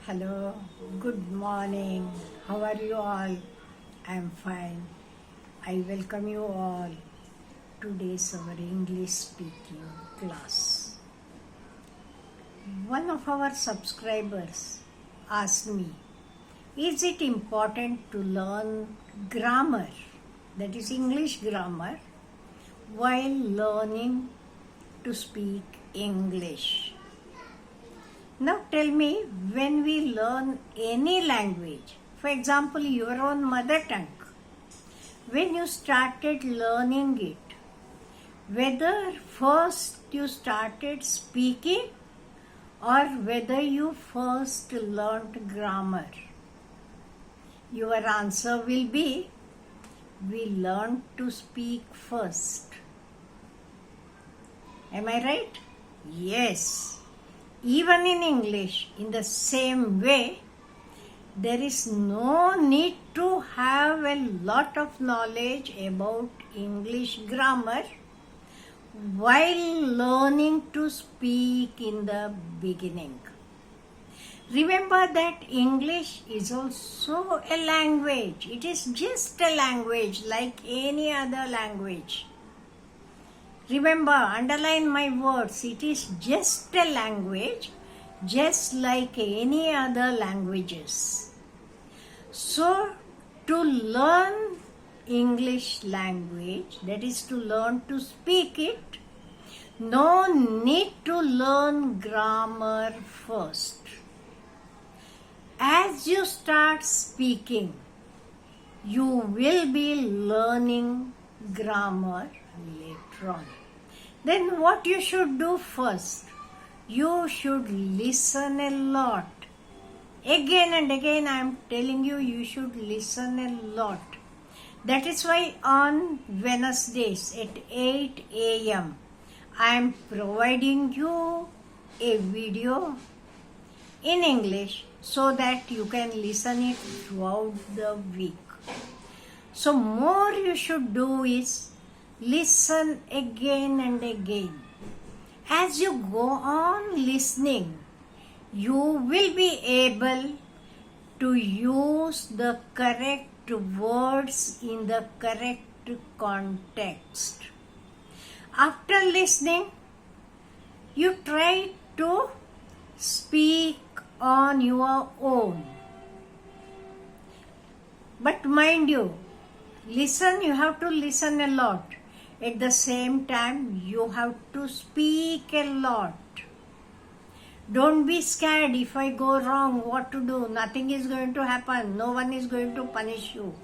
Hello, good morning. How are you all? I am fine. I welcome you all to today's our English speaking class. One of our subscribers asked me, is it important to learn grammar, that is English grammar, while learning to speak English? Now tell me, when we learn any language, for example your own mother tongue, when you started learning it, whether first you started speaking or whether you first learned grammar, your answer will be, we learned to speak first. Am I right? Yes. Even in English, in the same way, there is no need to have a lot of knowledge about English grammar while learning to speak in the beginning. Remember that English is also a language. It is just a language like any other language. Remember, underline my words, it is just a language, just like any other languages. So, to learn English language, that is to learn to speak it, no need to learn grammar first. As you start speaking, you will be learning grammar later on. Then what you should do first? You should listen a lot. Again and again I am telling you, you should listen a lot. That is why on Wednesdays at 8 a.m. I am providing you a video in English so that you can listen it throughout the week. So more you should do is listen again and again. As you go on listening, you will be able to use the correct words in the correct context. After listening, you try to speak on your own. But mind you, you have to listen a lot. At the same time, you have to speak a lot. Don't be scared if I go wrong, what to do? Nothing is going to happen. No one is going to punish you.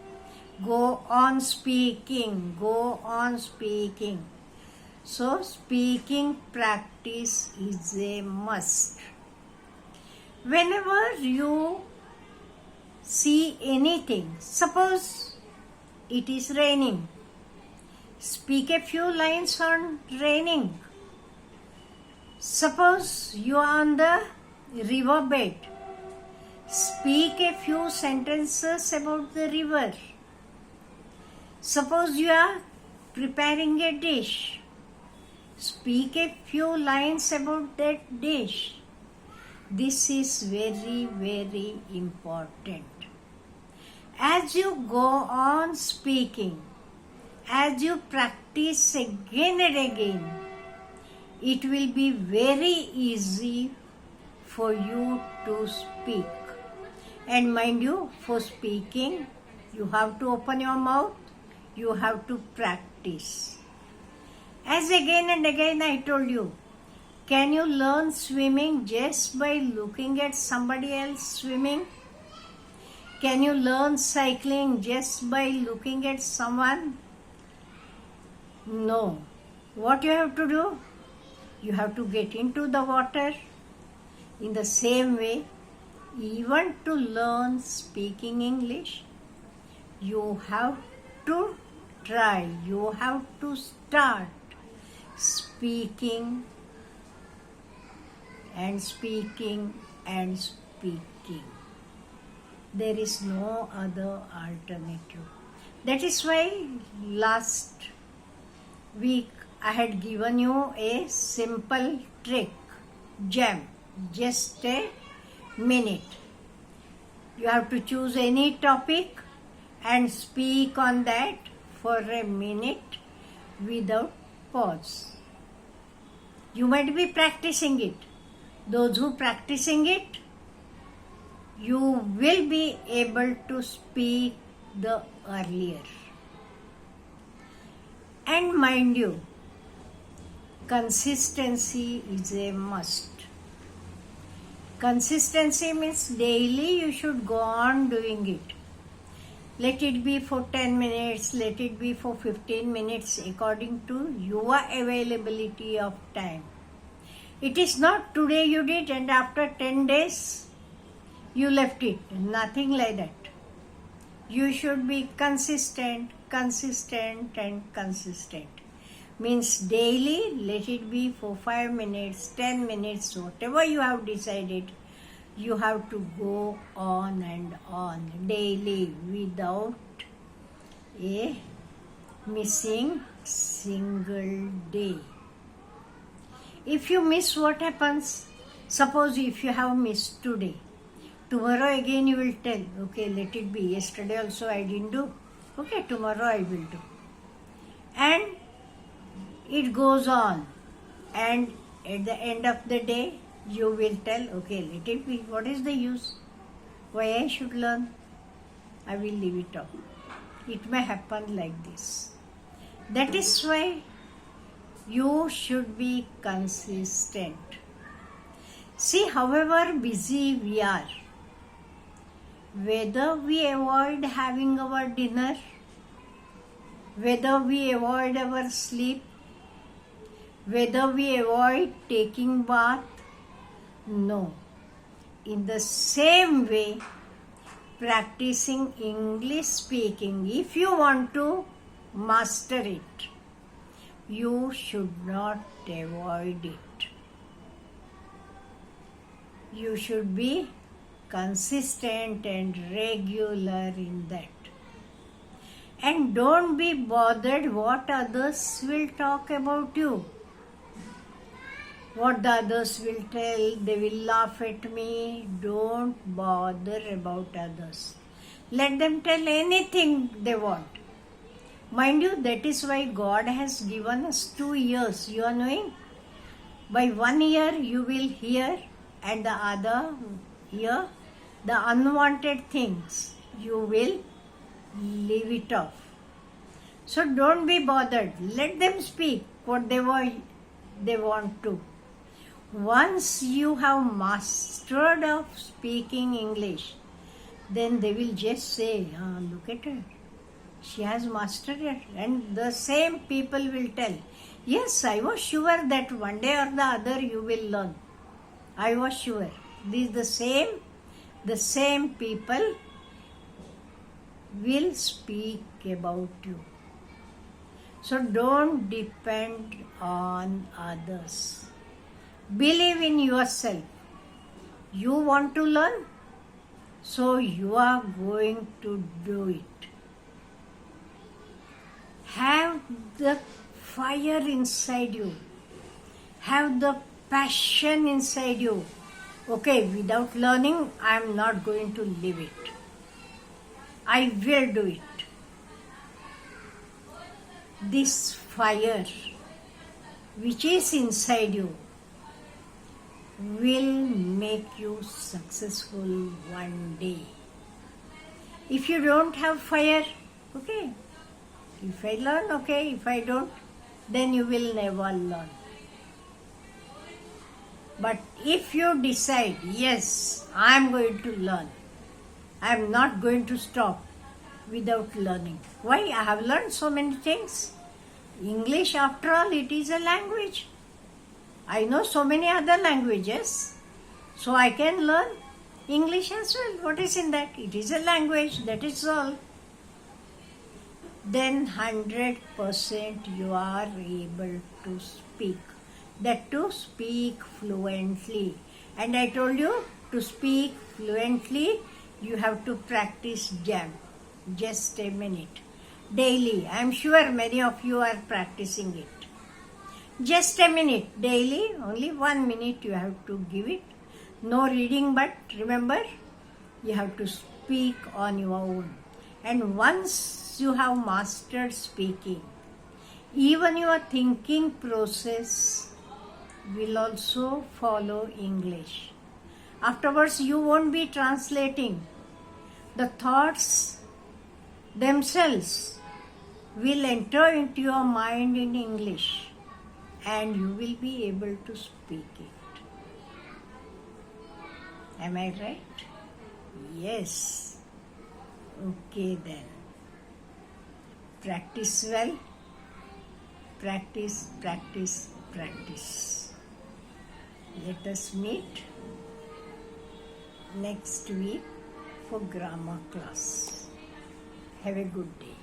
Go on speaking. Go on speaking. So, speaking practice is a must. Whenever you see anything, suppose it is raining, speak a few lines on raining. Suppose you are on the riverbed, speak a few sentences about the river. Suppose you are preparing a dish, speak a few lines about that dish. This is very, very important. As you go on speaking, as you practice again and again, it will be very easy for you to speak. And mind you, for speaking, you have to open your mouth, you have to practice. As again and again I told you, can you learn swimming just by looking at somebody else swimming? Can you learn cycling just by looking at someone? No. What you have to do? You have to get into the water. In the same way, even to learn speaking English, you have to try, you have to start speaking and speaking and speaking. There is no other alternative. That is why last week I had given you a simple trick, gem, just a minute. You have to choose any topic and speak on that for a minute without pause. You might be practicing it. Those who practicing it, you will be able to speak the earlier. And mind you, consistency is a must. Consistency means daily you should go on doing it. Let it be for 10 minutes, let it be for 15 minutes according to your availability of time. It is not today you did and after 10 days you left it. Nothing like that. You should be consistent and consistent. Means daily, let it be for 5 minutes, 10 minutes, whatever you have decided, you have to go on and on daily without a missing single day. If you miss, what happens? Suppose if you have missed today, tomorrow again you will tell, okay, let it be. Yesterday also I didn't do. Okay, tomorrow I will do. And it goes on. And at the end of the day, you will tell, okay, let it be. What is the use? Why I should learn? I will leave it off. It may happen like this. That is why you should be consistent. See, however busy we are, whether we avoid having our dinner, whether we avoid our sleep, whether we avoid taking bath, no. In the same way, practicing English speaking, if you want to master it, you should not avoid it. You should be consistent and regular in that. And don't be bothered what others will talk about you. What the others will tell, they will laugh at me. Don't bother about others. Let them tell anything they want. Mind you, that is why God has given us 2 years. You are knowing? By 1 year you will hear, and the other year the unwanted things you will leave it off. So don't be bothered. Let them speak what they want to. Once you have mastered of speaking English, then they will just say, look at her. She has mastered it. And the same people will tell, yes, I was sure that one day or the other you will learn. I was sure. This is the same people will speak about you. So don't depend on others. Believe in yourself. You want to learn, so you are going to do it. Have the fire inside you. Have the passion inside you. Okay, without learning, I am not going to live it. I will do it. This fire which is inside you will make you successful one day. If you don't have fire, okay, if I learn, okay, if I don't, then you will never learn. But if you decide, yes, I am going to learn, I am not going to stop without learning. Why? I have learned so many things. English, after all, it is a language. I know so many other languages, so I can learn English as well. What is in that? It is a language, that is all. Then 100% you are able to speak. That to speak fluently. And I told you, to speak fluently, you have to practice JAM. Just a minute. Daily. I am sure many of you are practicing it. Just a minute daily, only 1 minute you have to give it. No reading, but remember, You have to speak on your own. And once you have mastered speaking, even your thinking process will also follow English. Afterwards, you won't be translating. The thoughts themselves will enter into your mind in English, and you will be able to speak it. Am I right? Yes. Okay then. Practice well. Practice, practice, practice. Let us meet next week for grammar class. Have a good day.